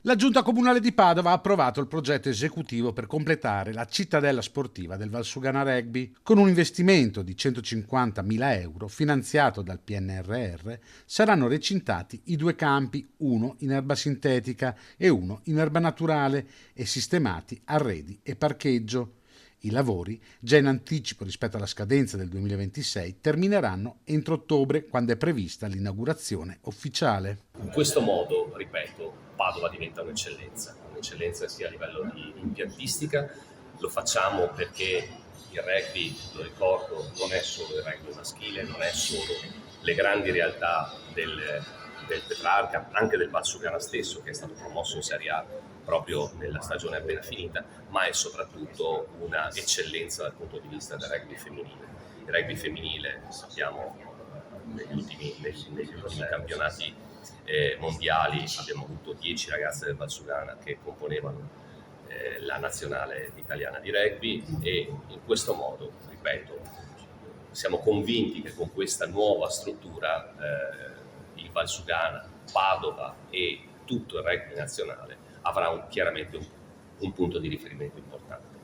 La Giunta Comunale di Padova ha approvato il progetto esecutivo per completare la cittadella sportiva del Valsugana Rugby. Con un investimento di 150.000 euro finanziato dal PNRR saranno recintati i due campi, uno in erba sintetica e uno in erba naturale, e sistemati arredi e parcheggio. I lavori, già in anticipo rispetto alla scadenza del 2026, termineranno entro ottobre, quando è prevista l'inaugurazione ufficiale. In questo modo, ripeto, Padova diventa un'eccellenza sia a livello di impiantistica. Lo facciamo perché il rugby, lo ricordo, non è solo il rugby maschile, non è solo le grandi realtà del Petrarca, anche del Valsugana stesso, che è stato promosso in Serie A proprio nella stagione appena finita, ma è soprattutto una eccellenza dal punto di vista del rugby femminile. Il rugby femminile, sappiamo, negli ultimi campionati mondiali abbiamo avuto 10 ragazze del Valsugana che componevano la nazionale italiana di rugby, e in questo modo, ripeto, siamo convinti che con questa nuova struttura il Valsugana, Padova e tutto il rugby nazionale avrà chiaramente un punto di riferimento importante.